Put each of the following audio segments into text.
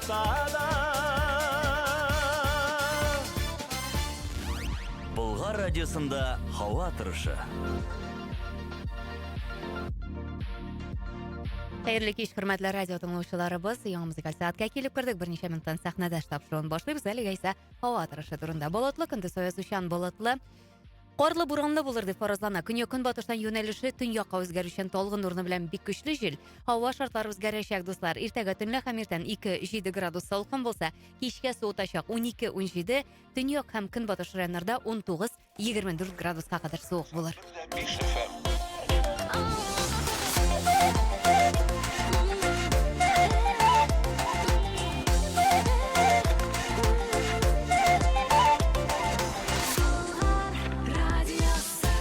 болса да. Болгар радиосында һава торышы. Xayrli kech, hurmatli radio tinglovchilarimiz, yangi muzikal soatga kelib kirdik. Bir necha minutdan sahnada topshiruvni boshlaymiz. Haliga esa havo turishi turunda bulutli, kunduz soyuzchan bulutli. Qorli bo'ronli bo'lur deb farazlana. Kunbotishdan yo'nalishi tun-yoqqa o'zgarishdan to'lg'in o'rni bilan bek kuchli jil. Havo shartlari o'zgarishak do'stlar. Ertaga tunla hamirdan 2-7 gradus sovuq bo'lsa, kechga sovutashaq 12-17, tun-yoq ham kunbotish rayonlarida 19-24 gradusga qadar sovuq bo'lar.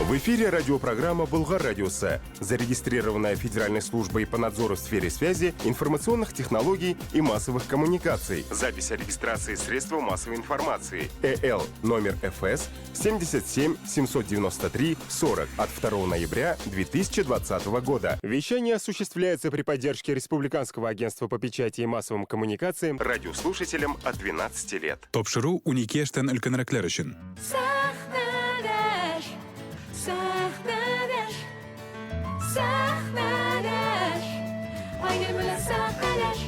В эфире радиопрограмма «Болгар радиосы», зарегистрированная Федеральной службой по надзору в сфере связи, информационных технологий и массовых коммуникаций. Запись о регистрации средства массовой информации. ЭЛ номер ФС 77 793 40 от 2 ноября 2020 года. Вещание осуществляется при поддержке Республиканского агентства по печати и массовым коммуникациям радиослушателям от 12 лет. Топшыру уникештен өлкөнрәкләр өчен. Sahnadash, oyna bilan sahnadash,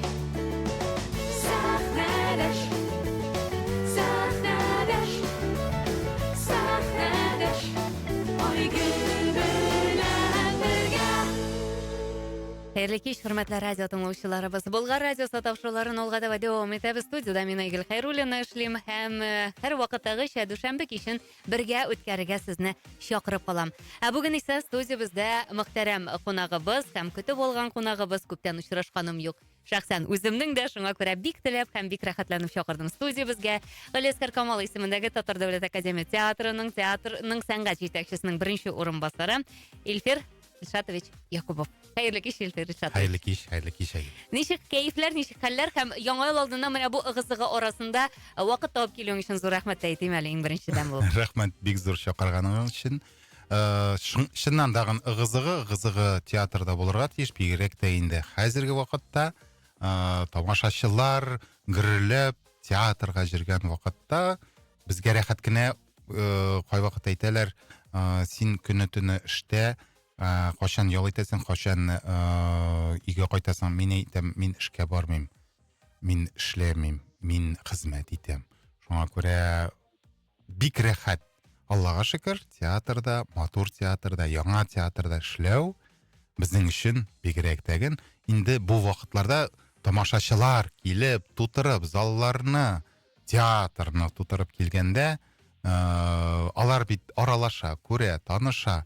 sahnadash, sahnadash, sahnadash, oygul bilan birga. Xayrli kech, hurmatli radio tinglovchilarimiz. Болгар радиосы topshiruvlarini olg'ada va davom etamiz. Studiyada men Aygul Xayrulina ishlayim ham har vaqtdagi dushanba kechin birga o'tkariga sizni chaqirib qolam. Bugun esa studiyamizda muhtaram qonog'imiz ham kutib olgan qonog'imiz, ko'pdan uchrashganim yo'q. Shaxsan o'zimning da shunga ko'ra bek tilab ham bek rohatlanib chaqirdim studiyamizga. G'ileskar Kamol ismidagi Tatar davlat akademiya teatrining san'at yetakchisining birinchi o'rinbosari Ilfer Ilshatovich Yakubov. Xayrli kech, Ilfer Ilshatovich. Xayrli kech. Nechik kayflar, nechik hallar ham yangi yil oldidan mana bu ig'izig'i orasida vaqt topib kelganing uchun zo'r rahmat aytayman eng birinchidan bu. Rahmat, bek zo'r chaqirganingiz uchun. Шыннан дагы ығызығы театрда булырга тиеш, бигрәк тә инде хәзерге вакытта тамашачылар гөрләп театрга җиргән вакытта безгә рәхәт кенә кай вакыт әйтәләр, син көне-төне эштә, качан ял итәсең, качан өйгә кайтасың. Мин әйтәм, мин эшкә бармыйм, мин эшләмим, мин хезмәт итәм. Шуңа күрә бик рәхәт. Аллага шөкер, театрда, матур театрда, яңа театрда эшләү безнең өчен бигрәк тәген. Инде бу вакытларда тамашачылар килеп, тутырып, залларны, театрны тутырып килгәндә, алар бит аралаша, күрә, таныша,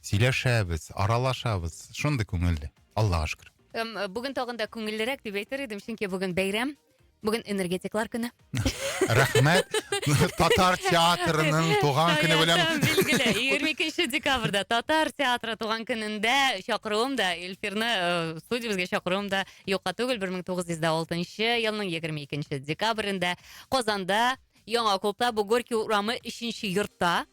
сөйләшәбез, аралашабыз. Шундый күңелле. Аллага шөкер. Бүген тагында күңеллерәк дип әйтер идем, чөнки бүген бәйрәм. Бүген энергетиклар көне. Рәхмәт. Татар театрының туган көне белән. Билгеле, 22 декабрьдә Татар театры туган көнендә чакыруым да, Илфирне студиябызга чакыруым да юкка түгел. 1906 елның 22 декабрендә Казанда, Яңа Клубта, бу Горький урамы 3нче йортта.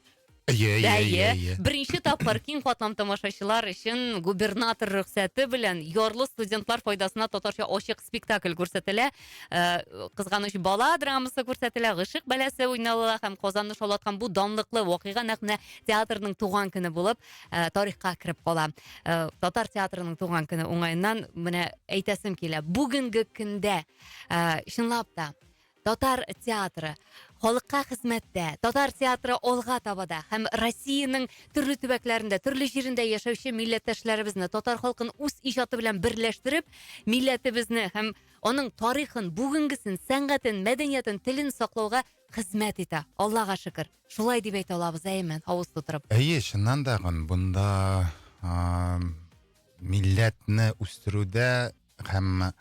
Беренче тапкыр киң катлам тамашачылар өчен губернатор рөхсәте белән ярлы студентлар файдасына татарча ачык спектакль күрсәтелә. Кызганыч бала драмасы күрсәтелә, гышык бәләсе уйналыла һәм Казанны шаулаткан бу данлыклы вакыйга нәкъ театрның туган көне булып тарихка кирип кала. Татар театрының туган көне уңайыннан менә әйтәсем килә. Бүгенге көндә чынлап та Татар театры халыкка хезмәттә, Татар театры алга табада һәм Россиянең төрле төбәкләрендә, төрле җирендә яшәүче милләттәшләребезне, татар халкын үз иҗаты белән берләштереп, милләтебезне һәм аның тарихын, бүгенгесен, сәнгатен, мәдәниятен, телен саклауга хезмәт итә. Аллага шөкер. Шулай дип әйтә алабыз, әймен, авыз тутырып. Чыннан да бунда милләтне үстерүдә һәм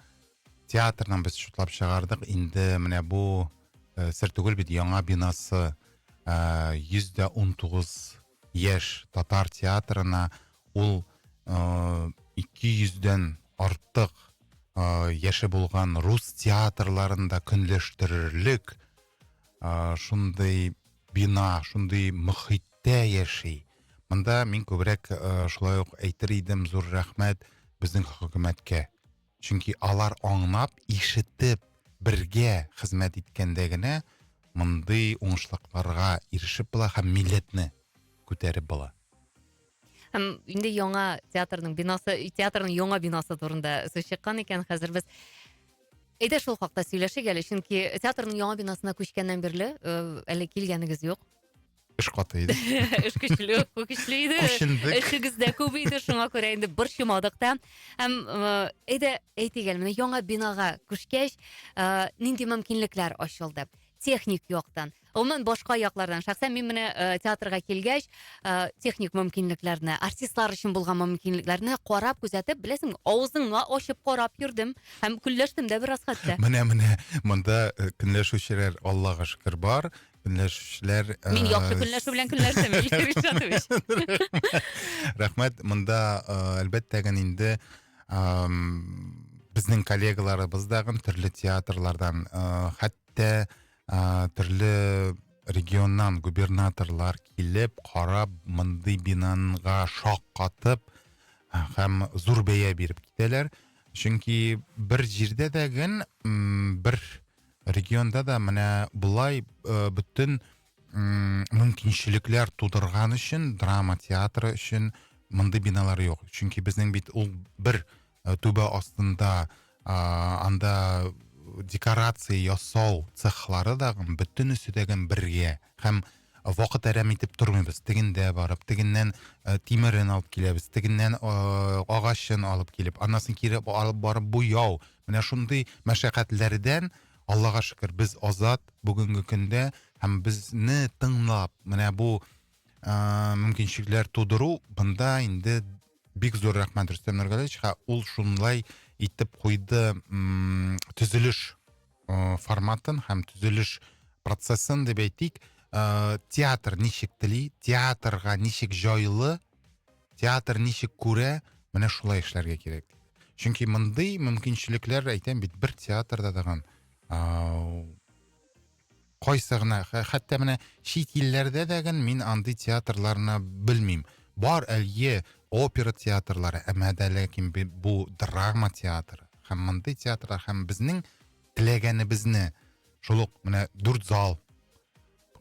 театрның без шутлап чыгардык. Инде менә бу сер түгел бит, яңа бинасы 119 яшь татар театрына ул 200дән артык яше булган рус театрларында көнләштерерлек шундый бина, шундый мөхиттә яши. Монда мин күбрәк шулай ук әйтер идем, зур рәхмәт безнең хөкүмәткә. Чөнки алар аңлап, ишетеп, бергә хезмәт иткәндә генә мондый уңышлыкларга ирешеп була һәм милләтне күтәреп була. Һәм инде яңа театрның яңа бинасы турында сүз чыккан икән, хәзер без әйдә шул хакта сөйләшик әле, чөнки театрның яңа бинасына күчкәннән бирле әле килгәнегез юк. Эш каты иде. Эш көчле иде. Күчендек. Эшегез дә күп иде, шуңа күрә инде борчымадык та. Һәм әйдә әйтик әле, менә яңа бинага күчкәч, нинди мөмкинлекләр ачылды? Техник яктан. Umuman boshqa яклардан. Шәхсән мин менә театрга килгәч, техник мөмкинлекләрне, артистлар өчен булган мөмкинлекләрне карап, күзәтеп, беләсең, авызыңны ачып карап йөрдем һәм көнләштем дә бераз хәтта. Менә монда көнләшүчеләр Аллага шөкер бар. Көнләшүчеләр Мин яхшы көнләшү белән көнләштем, Илкир Ишатович. Рәхмәт. Монда әлбәттә генә инде безнең коллегаларыбыз дагы төрле театрлардан, хәтта төрле регионнан губернаторлар килеп, карап, мондый бинанга шаккатып һәм зур бәя биреп китәләр. Чөнки бер җирдә дәген, бер регионда да менә булай бүтән мөмкинчелекләр тудырган өчен, драма театры өчен мондый биналар юк. Чөнки безнең бит ул бер түбә астында анда декорация ясау цехлары да бөтенесе дәген бергә һәм вакыт әрәм итеп тормыйбыз. Тегендә барып, тегеннән тимерен алып киләбез, тегеннән агачын алып килеп, анасын кире алып барып буяу. Менә шундый мәшәкатьләрдән Аллага шөкер без азат бүгенге көндә һәм безне тыңлап, менә бу мөмкинчелекләр тудыру бында инде бик зур рәхмәт Рөстәм Нургалиевичка. Ул шунлай итеп куйды төзелеш форматын һәм төзелеш процессын дип әйтик. Театр ничек тели, театрга ничек җайлы, театр ничек күрә, менә шулай эшләргә кирәк. Чөнки мондый мөмкинчелекләр, әйтәм бит, бер театрда даган кайсы гына, хәтта менә чит илләрдә дәген мин андый театрларны белмим. Бар әле опера театрлары, әмма ләкин бу драма театры һәм мондый театрлар һәм безнең теләгәнебезне шул ук менә 4 зал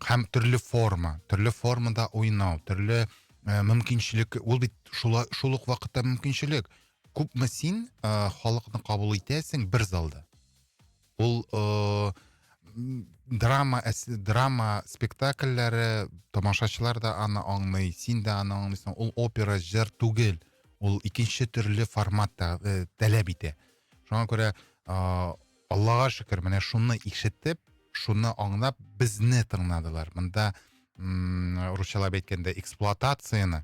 һәм төрле формада уйнау, төрле мөмкинчелек, ул бит шул ук вакытта мөмкинчелек. Күпме син халыкны кабул итәсең бер залда. Ул драма спектакльләре, тамашачылар да аны аңлый, син дә аны аңлыйсың. Ул опера җыр түгел, ул икенче төрле форматта таләп итә. Шуңа күрә Аллага шөкер, менә шуны ишетеп, шуны аңлап безне тыңладылар. Монда русчалап әйткәндә эксплуатацияны,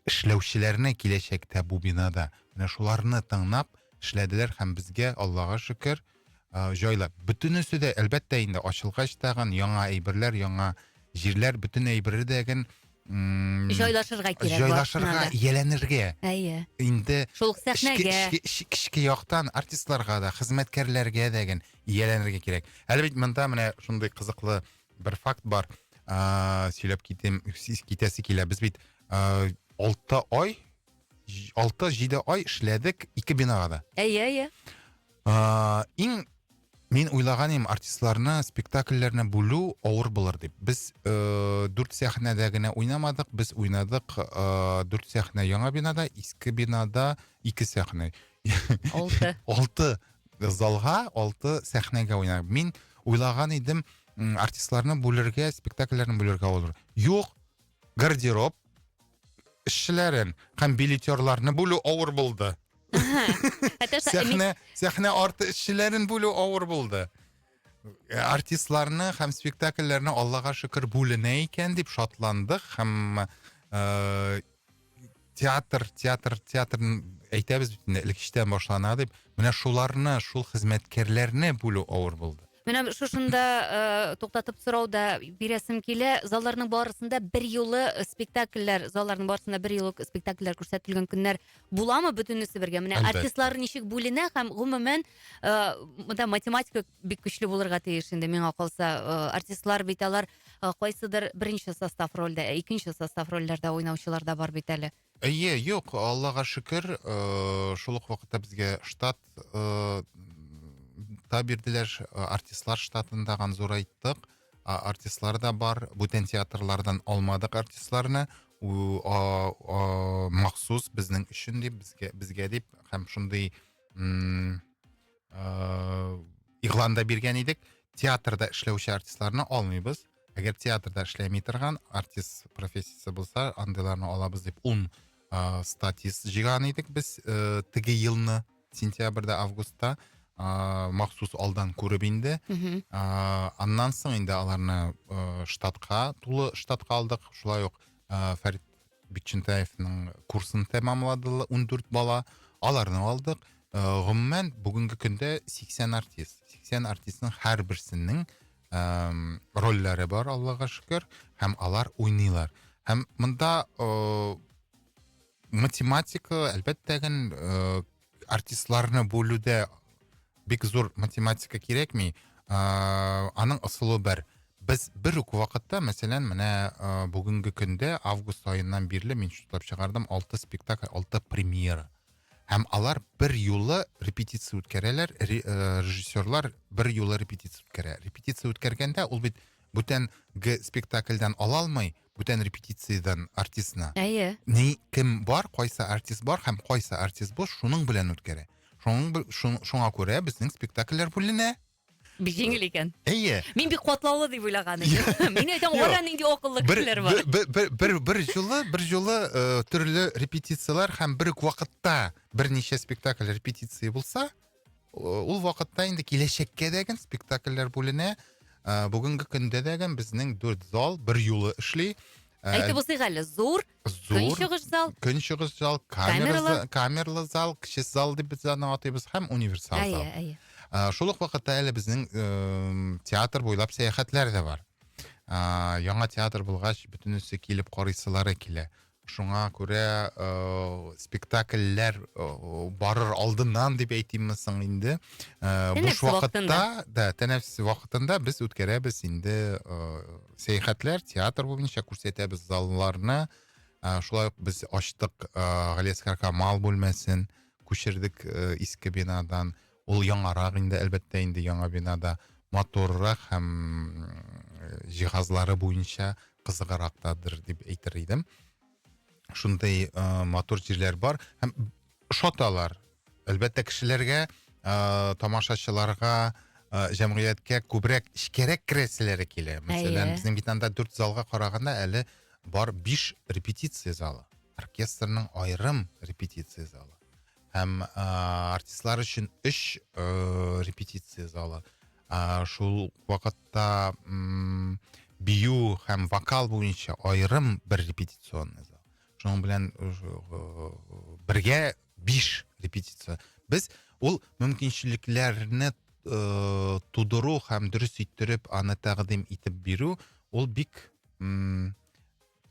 эшләүчеләрне киләчәктә бу бинада менә шуларны тыңлап эшләделәр һәм безгә Аллага шөкер җайлап. Бөтенесе дә әлбәттә инде ачылгач тагын яңа әйберләр, яңа җирләр, бөтен әйберләр дәген Җайлашырга кирәк. Җайлашырга, ияләнергә. Әйе. Инде Шул сәхнәгә, кичке яктан артистларга да, хезмәткәрләргә дәген ияләнергә кирәк. Әлбәттә монда менә шундый кызыклы бер факт бар. Сөйләп китәсе килә. Без бит 6-7 ай эшләдек 2 бинага да. әйе. Мин уйлаганым, артистларны, спектакльләрне бүлү авыр булыр дип. Без 4 сәхнәдә генә уйнамадык, без уйнадык 4 сәхнә яңа бинада, иске бинада 2 сәхнә. 6 залга, 6 сәхнәгә уйнадык. Мин уйлаган идем, артистларны бүлергә, спектакльләрне бүлергә булыр. Юк, гардероб эшчеләрен һәм билетерларны бүлү авыр булды. Сәхнә арты эшчеләрен бүлү авыр булды. Артистларны һәм спектакльләрне Аллага шөкер бүленә икән дип шатландык һәм театрны әйтәбез бит инде элеккечтән башлана дип, менә шуларны, шул хезмәткәрләрне бүлү авыр булды. Менә шушында туктатып сорауда бирәсем килә, залларның барысында бер юлы спектакльләр, залларның барысында бер юлы спектакльләр күрсәтелгән көннәр буламы бөтенесе бергә? Менә артистлар ничек бүленә һәм гомумән монда математика бик көчле булырга тиеш инде миңа калса. Артистлар бит алар кайсыдыр беренче состав рольдә, икенче состав рольләрдә уйнаучылар да бар бит әле. Әйе, юк, Аллага шөкер, шул ук вакытта безгә штат шута бирделәр, артистлар штатындаган зур айттык. Артистлар да бар. Бүтән театрлардан алмадык артистларны. Махсус безнең өчен дип, безгә дип һәм шундый игъланда биргән идек. Театрда эшләүче артистларны алмыйбыз. Әгәр театрда эшләми торган артист профессиясе булса, андыйларны алабыз дип 10 статист җыйган идек без теге елны сентябрьдә, августта махсус алдан күреп инде. Аннан соң инде аларны штатка, тулы штатка алдык. Шулай ук Фәрит Бикчентаевның курсын тәмамлады 14 бала. Аларны алдык. Гомумән бүгенге көндә 80 артист. 80 артистның һәр берсенең рольләре бар, Аллага шөкер, һәм алар уйныйлар. Һәм монда математика, әлбәттә генә артистларны бүлүдә бик зур математика кирәкми. Аның ысулы бер. Без бер үк вакытта, мәсәлән, менә бүгенге көндә август аеннан бирле мин шутлап чыгардым 6 спектакль, 6 премьера. Һәм алар бер юлы репетиция үткәрәләр, режиссерлар бер юлы репетиция үткәрә. Репетиция үткәргәндә ул бит бүтән спектакльдән ала алмый, бүтән репетициядан артистны. Әйе. Ни кем бар, кайсы артист бар һәм кайсы артист буш, шуның белән үткәрә. Шуңа күрә безнең спектакльләр бүленә. Бик җиңел икән. Әйе. Мин бик катлаулы дип уйлаган идем. Мин әйтәм, ара нинди акыллы кешеләр бар. Бер юлы төрле репетициялар һәм бер үк вакытта берничә спектакль репетиция булса, ул вакытта инде киләчәккә дәгән спектакльләр бүленә. Бүгенге көндә дәгән безнең 4 зал бер юлы эшли. Әйтеп булсак әле, зур, көнчыгыш зал, Көнчыгыш зал, камерлы зал, кече зал дип без аны атыйбыз һәм универсал зал. Әйе. Шул ук вакытта әле безнең театр буйлап сәяхәтләр дә бар. Яңа театр булгач, бөтенесе килеп карыйсылары килә. Шуңа күрә спектакльләр барыр алдыннан дип әйтимме соң инде. Буш вакытта, тәнәфес вакытында без үткәрәбез инде сәяхәтләр, театр буенча күрсәтәбез залларны. Шулай ук без ачтык Галиәсгар Камал бүлмәсен, күчердек иске бинадан. Ул яңарак инде, әлбәттә инде яңа бинада моторрак һәм җиһазлары буенча кызыграктадыр дип әйтер идем. Шундай мотор җирләр бар һәм шаталар. Әлбәттә кешеләргә, тамашачыларга, җәмгыятькә күбрәк эшкәрәк керәселәре килә. Мәсәлән, безнең битанда 4 залга караганда әле бар 5 репетиция залы. Оркестрның аерым репетиция залы. Һәм артистлар өчен 3 репетиция залы. Шул вакытта бию һәм вокал буенча аерым бер репетиционный зал. Шуның белән бергә 5 репетиция. Без ул мөмкинчелекләрне тудыру һәм дөрес иттереп, аны тәкъдим итеп бирү, ул бик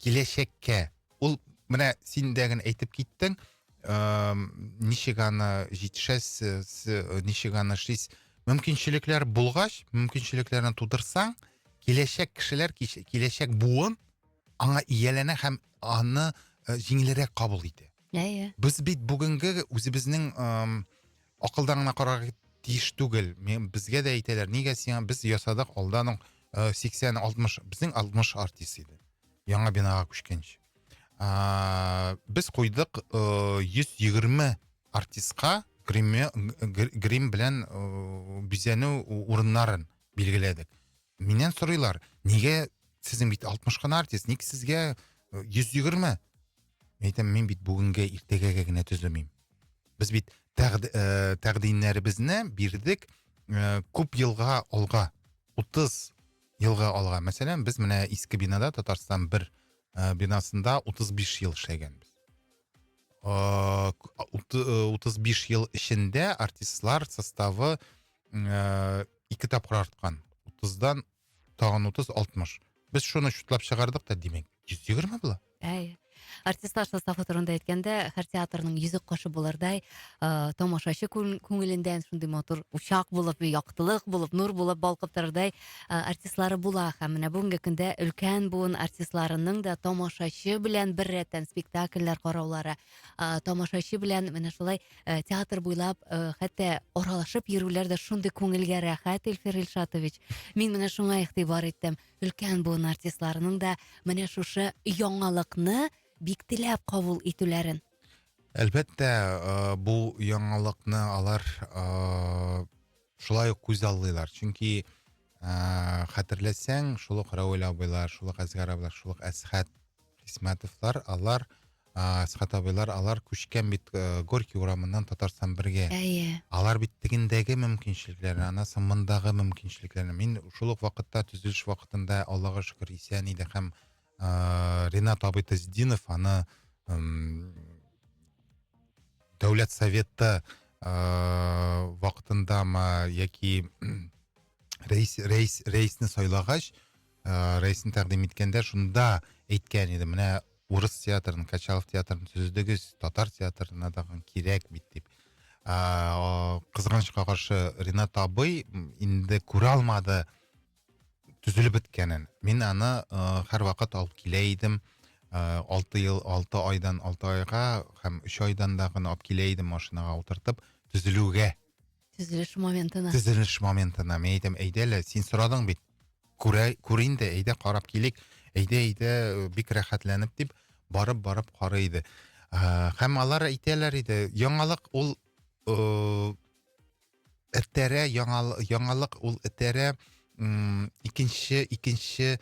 киләчәккә. Ул менә син дәген әйтеп киттең. Ничек аны җитешәсез, ничек аны эшлисез. Мөмкинчелекләр булгач, мөмкинчелекләрне тудырсаң, киләчәк кешеләр, киләчәк буын аңа ияләнә һәм аны җиңелрәк кабул итә. Әйе. Без бит бүгенге үзебезнең акылдан гына карарга тиеш түгел. Безгә дә әйтәләр, нигә син без ясадык алдан 80-60, безнең 60 артист иде. Яңа бинага күчкәнче. Biz куйдык 120 артистка грим белән бизәнү урыннарын билгеләдек. Миннән сорыйлар, нигә сезнең бит 60 кына артист, ник сезгә 120? Әйтәм, мин бит бүгенгә иртәгәгә генә төземим. Без бит тәкъдимнәребезне бирдек күп елга алга, 30 елга алга. Мәсәлән, без менә иске бинада, Татарстан бер бинасында 35 ел эшләгәнбез. 35 ел эчендә артистлар составы 2 тапкыр арткан. 30дан тагын 30, 60. Без шуны шутлап чыгардык та, димәк, 120 була. Әйе. артистлар составы турында әйткәндә, һәр театрның йөзек кашы булырдай, тамашачы күңелендә шундый матур учак булып, яктылык булып, нур булып балкып торырдай артистлары була. Һәм менә бүгенге көндә өлкән буын артистларының да тамашачы белән бер рәттән спектакльләр караулары, тамашачы белән менә шулай театр буйлап хәтта аралашып йөрүләр дә шундый күңелгә рәхәт, Илфир Илшатович. Мин менә шуңа игътибар иттем. Өлкән буын артистларының да менә шушы яңалыкны бик теләп кабул итүләрен. Әлбәттә, бу яңалыкны алар шулай ук күз алдылар. Чөнки хәтерләсәң, шул ук Рауил абыйлар, шул ук Әсгар абыйлар, шул ук Әсхәт Хисмәтовлар, Әсхәт абыйлар, алар күчкән бит Горький урамыннан Татарстан бергә. Алар бит тегендәге мөмкинчелекләрне, анысы мондагы мөмкинчелекләрне. Мин шул ук вакытта, төзелеш вакытында, Аллага шөкер, исән иде һәм Ринат абый Таздинов аны Дәүләт Советы вакытында яки рәисне сайлагач, рәисне тәкъдим иткәндә шунда әйткән иде, менә урыс театрын, Качалов театрын төзедегез, татар театрына дагы кирәк бит дип. Кызганычка каршы Ринат абый инде күрә алмады төзелеп беткәнен. Мин аны һәр вакыт алып килә идем. 6 айдан 6 айга һәм 3 айдан да гына алып килә идем машинага утыртып төзелүгә. Төзелеш моментына. Мен әйтәм, әйдәле, син сорадың бит. Күр инде, әйдә карап килик. Әйдә, бик рәхәтләнеп дип барып карый иде. Һәм алар әйтәләр иде, яңалык ул этәрә, яңалык ул этәрә икенче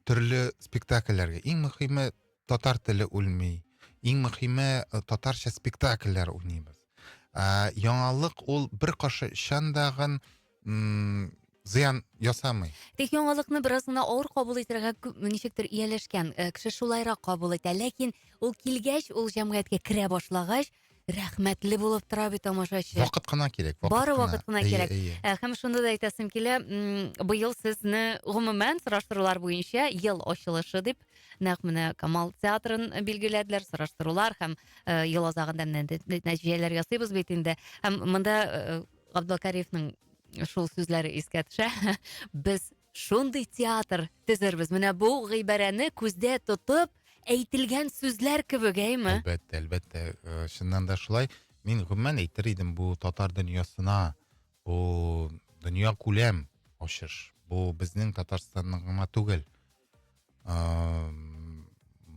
төрле спектакльләргә. Иң мөһиме татар теле үлми. Иң мөһиме татарча спектакльләр уйныйбыз. Яңалык ул бер кашы шандагын зыян ясамый. Тик яңалыкны бераз гына авыр кабул итәргә ничектер ияләшкән кеше шулайрак кабул итә, ләкин ул килгәч, ул җәмгыятькә керә башлагач, рәхмәтле булып тора бит тамашачы. Вакыт кына кирәк, Бары вакыт кына кирәк. Һәм шунда да әйтәсем килә, быел сезне гомумән сораштырулар буенча ел ачылышы дип, нәкъ менә Камал театрын билгеләделәр, сораштырулар һәм ел азагында нәтиҗәләр ясыйбыз бит инде. Һәм монда Габдулкариевның шул сүзләре искә төшә. Без шундый театр төзербез. Менә бу гыйбарәне күздә тотып әйтелгән сүзләр кебек, әйме? Әлбәттә, шуннан да шулай. Мин гомумән әйтер идем, бу татар дөньясына, бу дөнья күләм ачыш. Бу безнең Татарстанның гына түгел.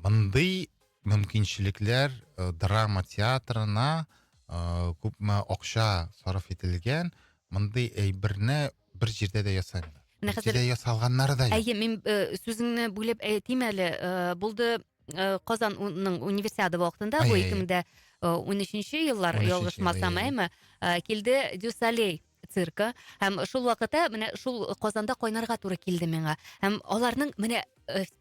Мондый мөмкинчелекләр драма театрына күпме акча сарыф ителгән, мондый әйберне бер җирдә дә ясамыйлар. Җирдә ясалганнары да. Әйе, мин сүзеңне бүлеп әйтим әле. Булды Казанның универсиада вакытында, бу 2013 еллар, ялгышмасам, әйме, килде Дюсалей циркы, һәм шул вакытта менә шул Казанда кайнарга туры килде миңа. Һәм аларның менә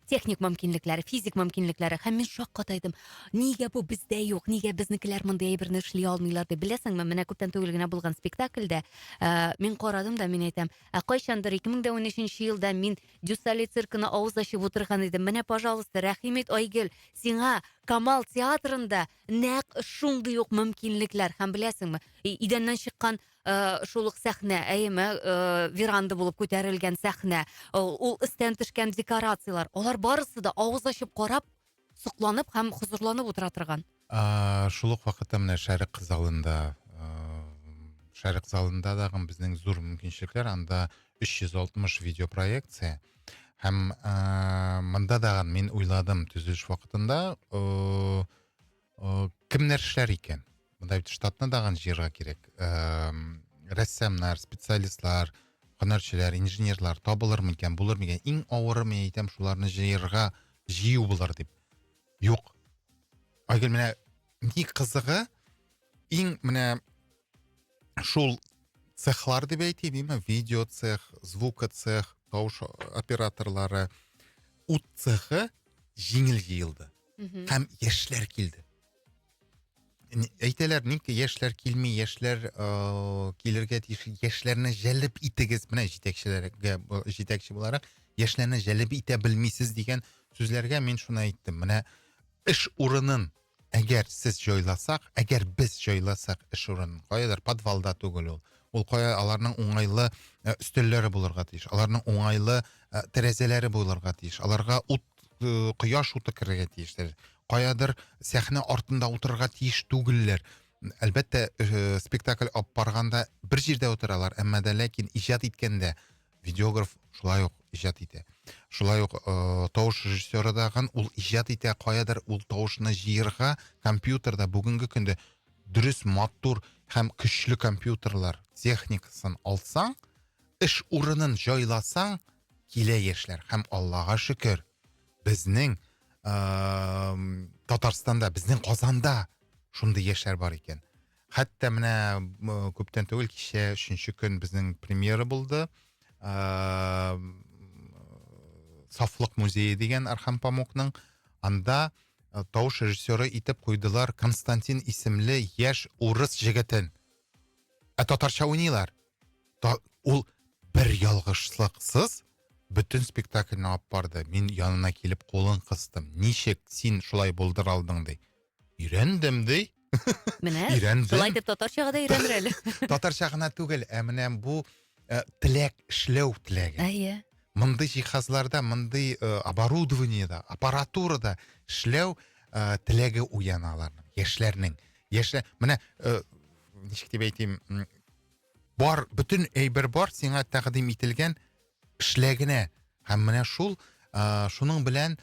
техник мөмкинлекләре, физик мөмкинлекләре, һәм мин шаккатайдым. Нигә бу бездә юк? Нигә безнекеләр монда әйберне эшли алмыйлар дип беләсеңме? Менә күптән түгел генә булган спектакльдә мин карадым да, мин әйтәм, кайчандыр 2013 елда мин Дюсалей циркына авыз ачып утырган идем. Менә, пожалуйста, рәхимет Айгөл, сиңа Камал театрында нәкъ шундый ук мөмкинлекләр, һәм беләсеңме, идәннән чыккан шул ук сәхнә, әйме, веранда булып күтәрелгән сәхнә, ул истән төшкән декорациялар, алар барысы да авыз ачып карап, сокланып һәм хузурланып утыра торган. Шул ук вакытта менә Шәрык залында да безнең зур мөмкинчелекләр, анда 360 видеопроекция. Һәм монда да мин уйладым төзелеш вакытында, кемнәр эшләр икән? Монда бит штатны да җыярга кирәк. Рәссамнар, специалистлар, һөнәрчеләр, инженерлар табылырмы икән, булырмы икән? Иң авыры, мин әйтәм, шуларны җыю булыр дип. Юк. Айгөл, менә ни кызыгы, иң менә шул цехлар дип әйтим, видео цех, звук цех, тавыш операторлары, ут цехы җиңел җыелды. Һәм яшьләр килде. Әйтәләр, ник яшьләр килми, яшьләр килергә тиеш, яшьләрне җәлеп итегез, менә җитәкче буларак, яшьләрне җәлеп итә белмисез дигән сүзләргә мин шуны әйттем. Менә эш урынын әгәр сез җайласак, әгәр без җайласак эш урынын, каядыр подвалда түгел ул. Ул кая аларның уңайлы өстәлләре булырга тиеш. Аларның уңайлы тәрәзәләре булырга тиеш. Аларга ут, кояш уты керергә тиештер. Каядыр сәхнә артында утырырга тиеш түгелләр. Әлбәттә, спектакль алып барганда бер җирдә утыралар, әмма дә ләкин иҗат иткәндә видеограф шулай ук иҗат итә. Шулай ук тавыш режиссеры даган ул иҗат итә, каядыр ул тавышны җыерга компьютерда бүгенге көндә дөрес, матур һәм көчле компьютерлар техникасын алсаң, эш урынын җайласаң, килә яшьләр. Һәм Аллага шөкер, безнең Татарстанда, безнең Казанда шундый яшьләр бар икән. Хәтта менә күптән түгел кичә 3нче көн безнең премьера булды. Сафлык музее дигән Архам Памукның, анда тавыш режиссеры итеп куйдылар Константин исемле яшь урыс җегетен. Татарча уйныйлар. Ул бер ялгышлыксыз бүтән спектакльне алып барды. Мин янына килеп кулын кыстым. Ничек син шулай булдыра алдың ди. Өйрәндем ди. Менә Өйрәндем. шулай дип татарчага да өйрәнер әле. Татарча гына түгел, менә бу теләк, эшләү теләге. Әйе. Мондый җиһазларда, мондый оборудованиеда, аппаратурада эшләү теләге уяналарның, яшьләрнең. Яшьләр менә ничек дип әйтим, бар, бүтән әйбер бар, сиңа тәкъдим ителгән эшләгенә. Һәм менә шул, шуның белән,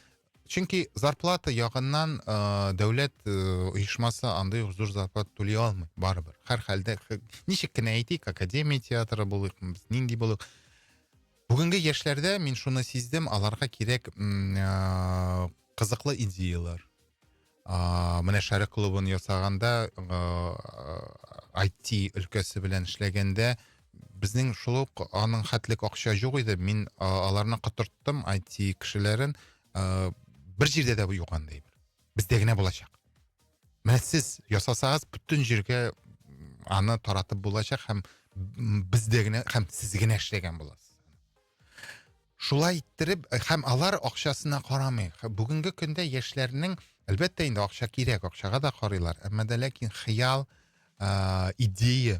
чөнки зарплата ягыннан дәүләт оешмасы андый зур зарплата түли алмый, барыбер. Һәр хәлдә ничек кенә әйтик, академия театры булыйк, нинди булыйк. Бүгенге яшьләрдә мин шуны сиздем, аларга кирәк кызыклы идеялар. Менә Шәрык клубын ясаганда, IT өлкәсе белән эшләгәндә, безнең шул ук аның хәтлек акча юк иде. Мин аларны кытырттым, IT кешеләрен, бер җирдә дә юк анда әйбер. Бездә генә булачак. Менә сез ясасагыз, бүтән җиргә аны таратып булачак һәм бездә генә һәм сез генә эшләгән буласыз. Шулай иттереп, һәм алар акчасына карамый. Бүгенге көндә яшьләрнең әлбәттә инде акча кирәк, акчага да карыйлар. Әмма дә ләкин хыял, идея,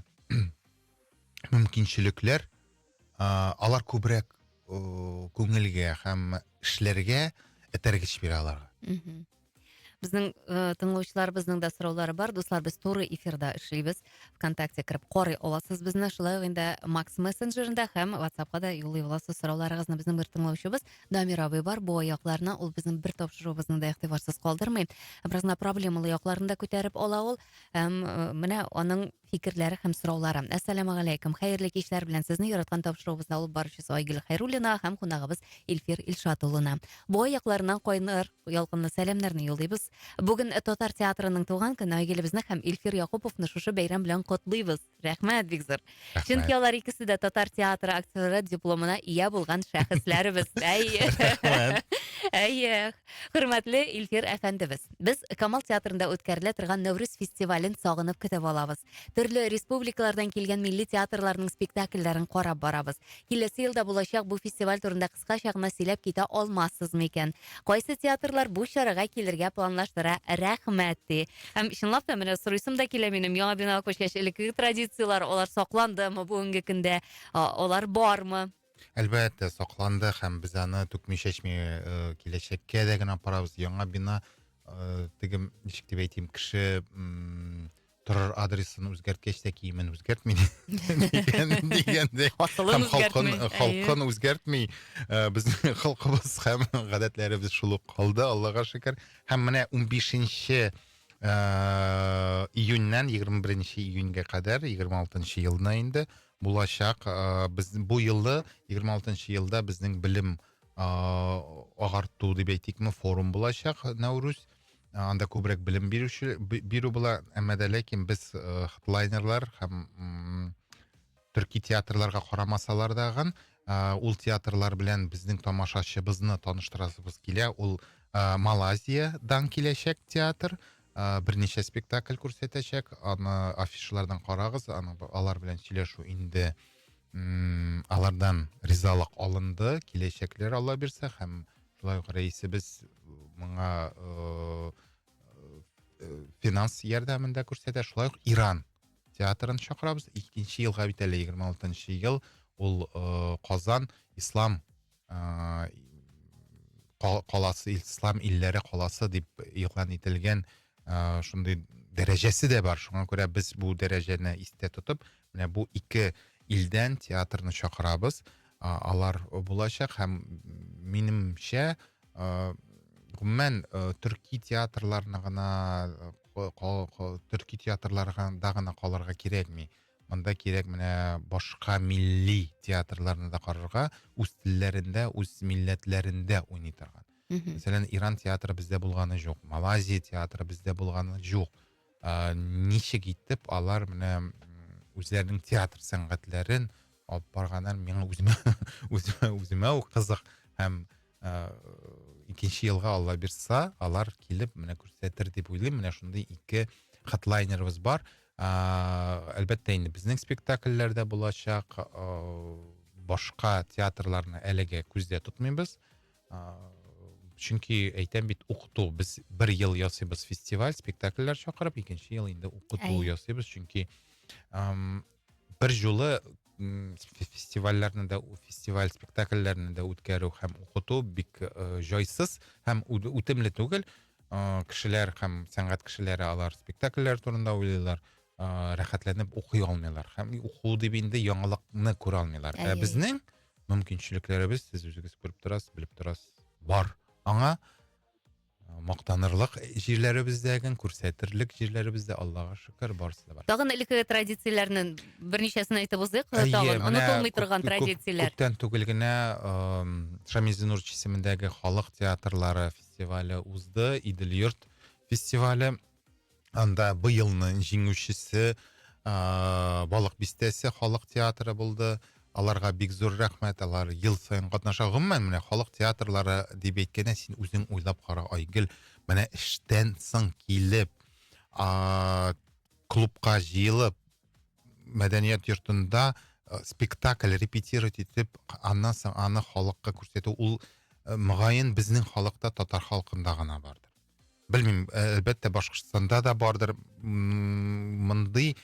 мөмкинчелекләр, алар күбрәк күңелгә һәм эшләргә этәргеч бирә аларга. Безнең тыңлаучыларыбызның да сораулары бар. Дуслар, без туры эфирда эшлибез. ВКонтакте кирип карый аласыз безне. Шулай ук инде Макс мессенджерында һәм WhatsAppка да юллый аласыз сорауларыгызны. Безнең бер тыңлаучыбыз Дамир абый бар. Бу аякларны ул безнең бер тапшыруыбызны да игътибарсыз калдырмый. Беразна проблемалы якларын да күтәреп ала ул. Менә аның фикерләре һәм сораулары. Ассаламу алейкум. Хәерле кичләр белән сезне яраткан тапшыруыбызны алып баручысы Айгөл Хайруллина һәм кунагыбыз Илфир Илшат улына. Бу аякларыннан кайнар ялкынлы сәламнәрне юллыйбыз. Бүген Татар театрының туган көне Айгөлебезне һәм Илфир Якуповны шушы бәйрәм белән котлыйбыз. Рәхмәт бик зур. Чөнки алар икесе дә Татар театры актеры дипломына ия булган шәхесләрбез. Әйе. Хөрмәтле Илфир әфәндебез. Без Камал театрында үткәрелә торган Нәүрүз фестивален сагынып көтеп алабыз. Төрле республикалардан килгән милли театрларның спектакльләрен карап барабыз. Киләсе елда булачак бу фестиваль турында кыскача гына сөйләп китә алмассызмы икән? Кайсы театрлар бу чарага килергә планлаштыра? Рәхмәт ди. Һәм чынлап та менә сорыйсым да килә минем, яңа бина күчкәч элекке традициялар, алар сакландымы бүгенге көндә? Алар бармы? Әлбәттә, сакланды һәм без аны түкми-чәчми киләчәккә дә генә апарабыз. Яңа бина, тегем, ничек дип әйтим, кеше торыр адресын үзгәрткәч тә киемен үзгәртми дигәндәй. Һәм халкын үзгәртми, безнең халкыбыз һәм гадәтләребез шул ук калды, Аллага шөкер. Һәм менә 15 июньнән 21 июньгә кадәр 26 елына инде булачак. Без бу елда 26 елда безнең белем агарту дип әйтикме форум булачак Нәүрүз. Анда күбрәк белем бирү була, әмма дә ләкин без хедлайнерлар һәм төрки театрларга карамасалар дагы ул театрлар белән безнең тамашачыбызны таныштырасыбыз килә. Ул Малайзиядан киләчәк театр, берничә спектакль күрсәтәчәк. Аны афишалардан карагыз, алар белән сөйләшү инде алардан ризалык алынды, киләчәкләр Алла бирсә, һәм шулай ук рәисебез моңа финанс ярдәмендә күрсәтә. Шулай ук Иран театрын чакырабыз. 2нче елга бит әле 26нчы ел ул Казан ислам каласы, ислам илләре каласы дип игълан ителгән шундый дәрәҗәсе дә бар. Шуңа күрә без бу дәрәҗәне истә тотып, менә бу ике илдән театрны чакырабыз. Алар булачак һәм минемчә гомумән төрки театрларына гына төрки театрларында гына калырга кирәкми. Монда кирәк менә башка милли театрларны да карарга, үз телләрендә, үз милләтләрендә уйный торган. Мәсәлән, Иран театры бездә булганы юк, Малайзия театры бездә булганы юк. Ничек итеп алар менә үзләренең театр сәнгатьләрен алып барганнар, миңа үземә үк кызык һәм 2нче елга Алла бирса, алар килеп менә күрсәтер дип уйлыйм. Менә шундый ике хатлайнерыбыз бар. Әлбәттә инде безнең спектакльләрдә булачак, башка театрларны әлегә күздә тотмыйбыз. Чөнки әйтәм бит, укыту, без 1 ел ясыйбыз фестиваль, спектакльләр чакырып, 2нче ел инде укыту ясыйбыз, чөнки бер жолы фестивальләрне дә, фестиваль спектакльләрне дә үткәрү һәм укыту бик җайсыз һәм үтемле түгел. Кешеләр һәм сәнгать кешеләре алар спектакльләр турында уйлыйлар, рәхәтләнеп укый алмыйлар һәм уку дип инде яңалыкны күрә алмыйлар. Безнең мөмкинчелекләребез, сез үзегез күреп торасыз, белеп торасыз, бар. Аңа мактанырлык җирләребездәген, күрсәтерлек җирләребездә, Аллага шөкер, барысы да бар. Тагын элекке традицияләрнең берничәсен әйтеп узыйк. Тагын онытылмый торган традицияләр. Күптән түгел генә Шамиз Нурч исемендәге халык театрлары фестивале узды, Идел-Йорт фестивале. Анда быелның җиңүчесе Балык бистәсе халык театры булды. Аларга бик зур рәхмәт, алар ел сайын катнаша. Гомумән менә халык театрлары дип әйткәндә, син үзең уйлап кара, Айгөл, менә эштән соң килеп, клубка җыелып, мәдәният йортында спектакль репетировать итеп, аннан соң аны халыкка күрсәтү, ул мөгаен безнең халыкта, татар халкында гына бардыр. Белмим, әлбәттә Башкортстанда да бардыр. Мондый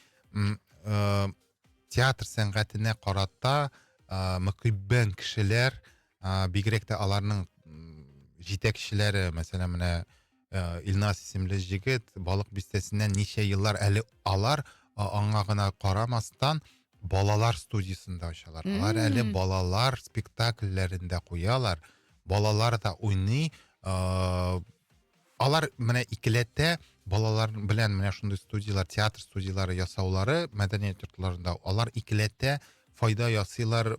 театр сәнгатенә карата мөкиббән кешеләр, бигрәк тә аларның җитәкчеләре, мәсәлән, менә Илназ исемле җегет Балык бистәсеннән ничә еллар әле алар аңа гына карамастан балалар студиясында ачалар. Алар әле балалар спектакльләрендә куялар, балалар да уйный. Алар менә икеләтә балалар белән менә шундый студиялар, театр студиялары ясаулары мәдәният йортларында, алар икеләтә файда ясыйлар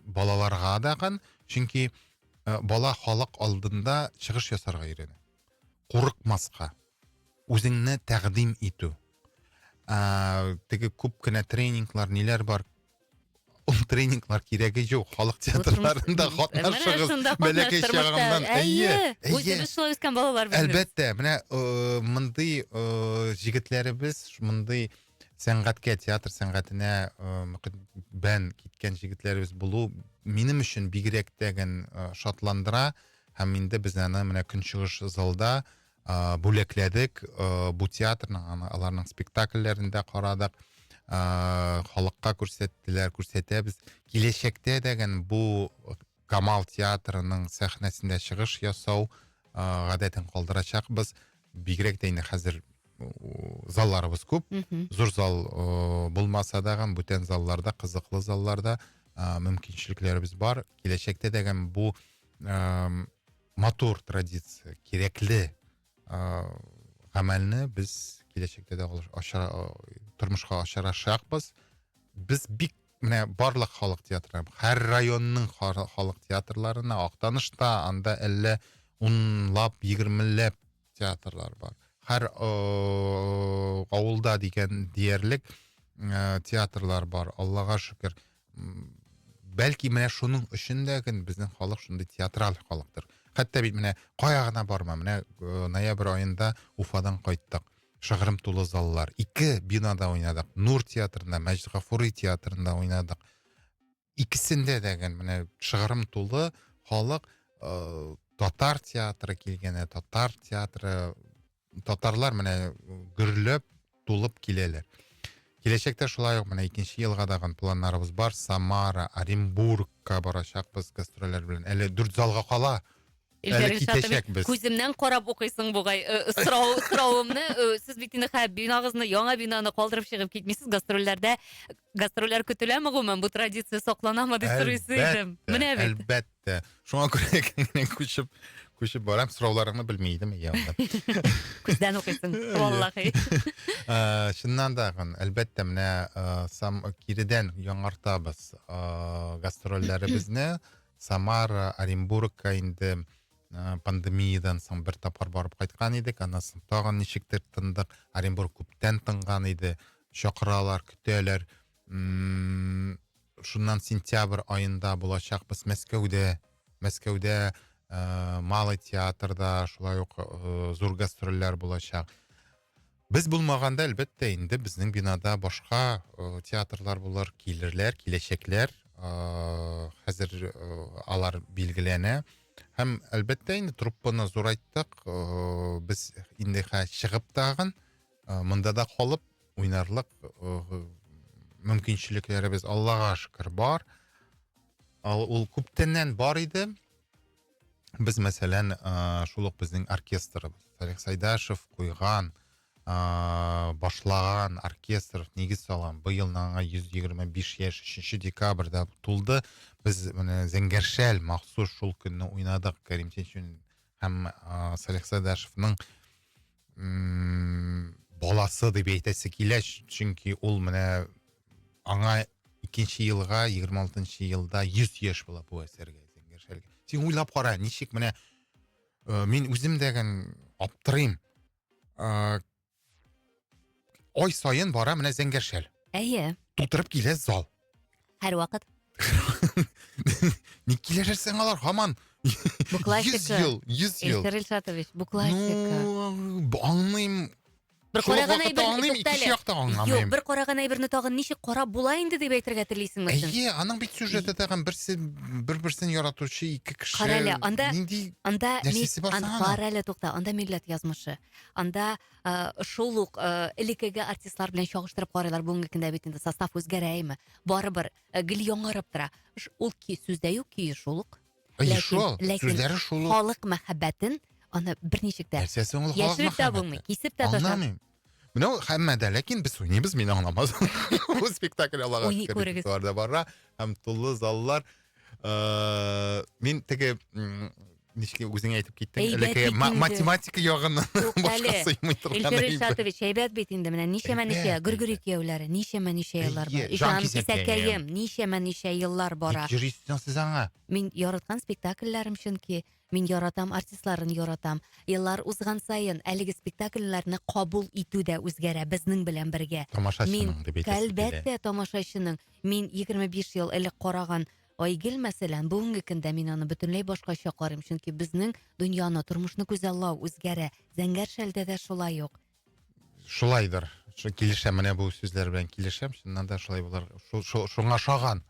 балаларга да, чөнки бала халык алдында чыгыш ясарга өйрәнә. Курыкмаска, үзеңне тәкъдим итү. Теге күп кенә тренинглар, ниләр бар. Ул тренинглар кирәге юк. Халык театрларында катнашыгыз. Бәләкәй чагымнан. Үзебез шулай үскән балалар без. Әлбәттә, менә мондый җегетләребез, мондый сәнгатькә, театр сәнгатенә бән киткән җегетләребез булу минем өчен бигрәк тәгән шатландыра һәм инде без аны менә Көнчыгыш залда бүләкләдек. Бу театрның, аларның спектакльләрендә карадык. Халыкка күрсәттеләр, күрсәтәбез. Киләчәктә дәгән бу Камал театрының сәхнәсендә чыгыш ясау гадәтен калдырачакбыз. Бигрәк тә инде хәзер залларыбыз күп. Зур зал булмаса дагы, бүтән залларда, кызыклы залларда мөмкинчелекләребез бар. Киләчәктә дәгән бу матур традиция, кирәкле гамәлне без киләчәктә дә тормышка ашырачакбыз. Без бик менә барлык халык театры, һәр районның халык театрларына, Актанышта анда әллә 10лап, 20ләп театрлар бар. Һәр авылда дигән диярлек театрлар бар. Аллага шөкер. Бәлки менә шуның өчен дә безнең халык шундый театраль халыктыр. Хәтта бит менә кая гына барма, менә ноябрь аенда Уфадан кайттык. Шыгрым тулы заллар. 2 бинада уйнадык. Нур театрында, Мәҗит Гафури театрында уйнадык. Икесендә дәгән менә шыгрым тулы халык, татар театры килгәне, татар театры татарлар менә гөрләп тулып киләләр. Киләчәктә шулай ук менә 2нче елга дагы планнарыбыз бар. Самара, Оренбургка барачакбыз гастрольләр белән. Әле 4 залга кала. Әле китәчәкбез. Күземнән карап укыйсың бугай. Сорауымны сез бит инде бинагызны, яңа бинаны калдырып чыгып китмисез гастрольләрдә. Гастрольләр көтеләме гомумән? Бу традиция сакланамы дип сорыйсы идем. Менә бит. Әлбәттә. Шуңа күрә күчеп барам, сорауларыңны белми идем я. Күздән укыйсың. Валлаһи. Шуннан да әлбәттә менә киридән яңартабыз гастрольләребезне. Самара, Оренбургка инде пандемиядан соң бер тапкыр барып кайткан идек. Аннан соң тагын ничектер тындык. Оренбург күптән тынган иде. Чакыралар, көтәләр. Шуннан сентябрь айында булачакбыз Мәскәүдә Малый театрда шулай ук зур гастрольләр булачак. Без булмаганда әлбәттә инде безнең бинада башка театрлар булыр, киләчәкләр. Хәзер алар билгеләнә. Һәм әлбәттә инде труппаны зурайттык. Без инде чыгып тагын монда да калып уйнарлык мөмкинчелекләребез Аллага шөкер бар. Ул күптәннән бар иде. Без мәсәлән шул ук безнең оркестрыбыз. Салих Сайдашев куйган, башлаган оркестр нигез салган. Быел аңа 125 яшь 3 декабрьдә тулды. Без менә Зәңгәршәл махсус шул көнне уйнадык. Кәрим Чечен һәм Салих Сайдашевның баласы дип әйтәсе килә, чөнки ул менә аңа 2нче елга 26нчы елда 100 яшь була бу әсәргә Зәңгәршәлгә. Син уйлап кара, ничек менә мин үзем дәгән аптырыйм. Ай сайын бара менә Зәңгәршәл. Әйе. Тутырып килә зал. Һәр вакыт. Ник киләсәң алар һаман? Бу классика. 100 ел. Илкер Илшатович, бу классика. Аңлыйм. Бер караган аңлыйм, икенче якта Юк, аңламыйм. бер караган әйберне тагын ничек карап була инде дип әйтергә телисеңме син? Әйе, аның бит сюжеты тагын бер-берсен яратучы ике кеше. Кара әле, анда нәрсәсе бар саңа? кара әле тукта, анда милләт язмышы. Анда шул ук элеккеге артистлар белән чагыштырып карыйлар бүгенге көндә бит инде состав үзгәрәме? Барыбер гел яңарып тора. Ул сүздә юк ки шул ук. Сүзләре шул ук. Халык мәхәббәтен аны берничек тә Нәрсәсе ул халык яшереп тә булмый, мәхәббәте? кисеп тә ташлап. Аңламыйм. Менә һәммәдә, ләкин без уйныйбыз, мин аңламас. Бу спектакль Аллага Уйный күрегез. шөкер бара, һәм тулы заллар. Мин теге ничек үзең әйтеп киттең, Әйбәт элекке бит инде. математика ягыннан башка сыймый торган. Илкер Илшатович, әйбәт бит инде менә ничәмә Гөргөри кияүләре, ничәмә еллар бар. Әйе, Җан Җанкисәкәем. Кисәкәем, ничәмә еллар бара. Йөрисең сез аңа. Мин яраткан спектакльләрем чөнки мин яратам, артистларын яратам. Еллар узган саен әлеге спектакльләрне кабул итү дә үзгәрә безнең белән бергә. Тамашачының дип әйтәсе килә. Әлбәттә тамашачының. Мин 25 ел элек караган Айгөл мәсәлән, бүгенге көндә мин аны бөтенләй башкача карыйм, чөнки безнең дөньяны, тормышны күзаллау үзгәрә. Зәңгәршәлдә дә шулай ук. Шулайдыр. Килешәм менә бу сүзләр белән килешәм. Шуннан да шулай булар. Шуңа шаган.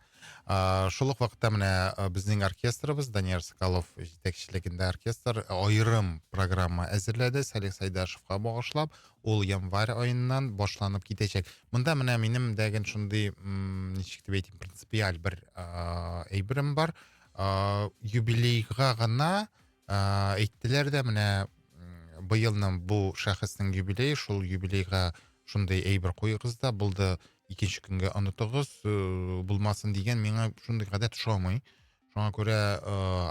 Шул ук вакытта менә безнең оркестрыбыз Данияр Соколов җитәкчелегендә оркестр аерым программа әзерләде Салих Сайдашевка багышлап. Ул январь аеннан башланып китәчәк. Монда менә минем дәгән шундый ничек дип әйтим, принципиаль бер әйберем бар. Юбилейга гына әйттеләр дә менә быелның бу шәхеснең юбилее, шул юбилейга шундый әйбер куйгыз да булды. 2нче көнгә онытыгыз булмасын дигән миңа шундый гадәт ошамый. Шуңа күрә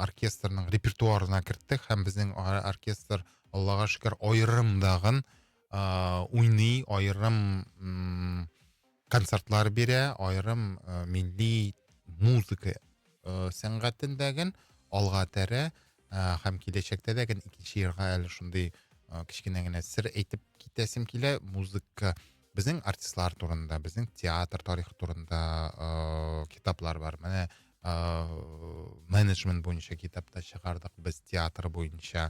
оркестрның репертуарына керттек һәм безнең оркестр Аллага шөкер аерым дагын уйный, аерым концертлар бирә, аерым милли музыка сәнгатендәген алга тәрә һәм киләчәктә дәген 2нче елга әле шундый кичкенә генә сер әйтеп китәсем килә. Музыка безнең артистлар турында, безнең театр тарихы турында китаплар бар. Менә менеджмент буенча китапта чыгардык без театр буенча.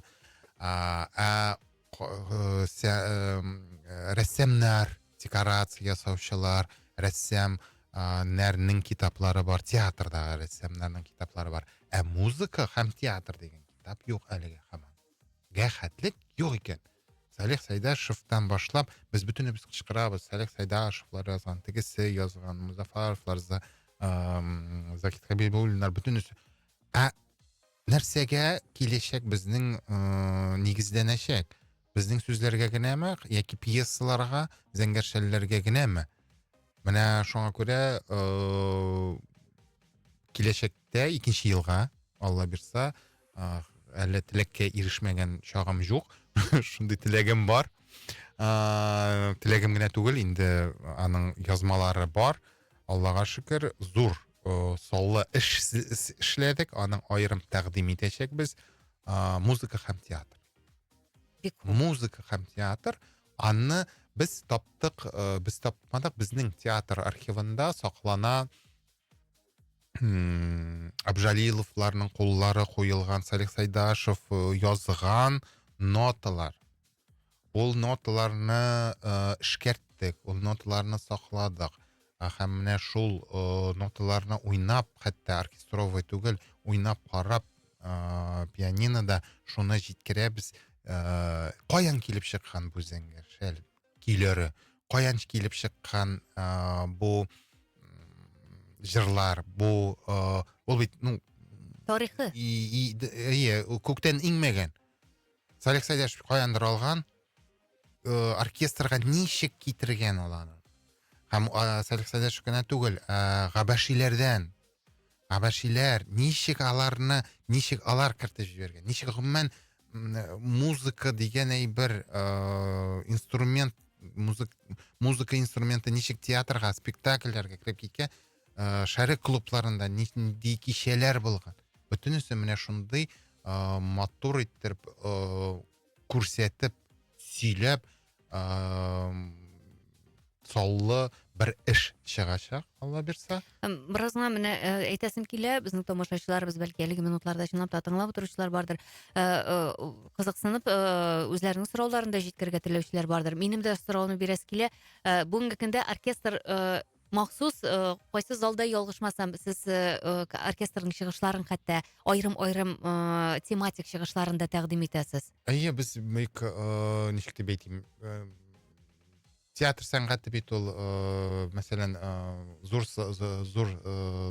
Рәссамнар, декорация ясаучылар, рәссамнарның китаплары бар, театрда рәссамнарның китаплары бар. Музыка һәм театр дигән китап юк әлегә һаман. Гәхәтлек юк икән. Салих Сайдашевтан башлап без бөтенебез кычкырабыз. Салих Сайдашевлар язган, тегесе язган, Музафаровлар, Закит Хабибуллинар бөтенесе. Нәрсәгә киләчәк безнең нигездәнәчәк? Безнең сүзләргә генәме, яки пьесаларга, зәңгәршәлләргә генәме? Менә шуңа күрә киләчәктә 2нче елга, Алла бирса, әле теләккә ирешмәгән чагым юк. Шундый теләгем бар. Теләгем генә түгел, инде аның язмалары бар. Аллага шөкер, зур саллы эшләдек, аның аерым тәкъдим итәчәкбез. Музыка һәм театр. Музыка һәм театр, анны без таптык, без тапмадык, безнең театр архивында саклана Абжалиловларның куллары куелган, Салих Сайдашев язган ноталар. Ул ноталарны эшкәрттек, ул ноталарны сакладык. Һәм менә шул ноталарны уйнап, хәтта оркестровый түгел, уйнап карап, пианинода шуны җиткерәбез. Каян килеп чыккан бу зәңгәршәл көйләре, каян килеп чыккан бу җырлар, бу ул бит, Тарихы. Күктән иңмәгән. Салих Сайдашев каяндыр алган, оркестрга ничек китергән алар. Һәм Салих Сайдашев кенә түгел, Габашиләр ничек алар кертеп җибәргән. Ничек гомумән музыка дигән әйбер инструмент, музыка инструменты ничек театрга, спектакльләргә кирип киткән, шәрик клубларында нинди кичәләр булган. Бөтенесе менә шундый матур итеп күрсәтеп, сөйләп, саллы бер эш чыгачак, Алла бирса. Бераз гына менә әйтәсем килә, безнең тамашачыларыбыз бәлки әлеге минутларда чынлап та тыңлап утыручылар бардыр. Кызыксынып, үзләренең сорауларында җиткергә теләүчеләр бардыр. Минем дә сорауны бирәс килә. Бүгенге көндә оркестр махсус кайсы залда ялгышмасам, сез оркестрның чыгышларын хәтта аерым тематик чыгышларында тәкъдим итәсез. Без ничек дип әйтим, театр сәнгате бит ул, мәсәлән, зур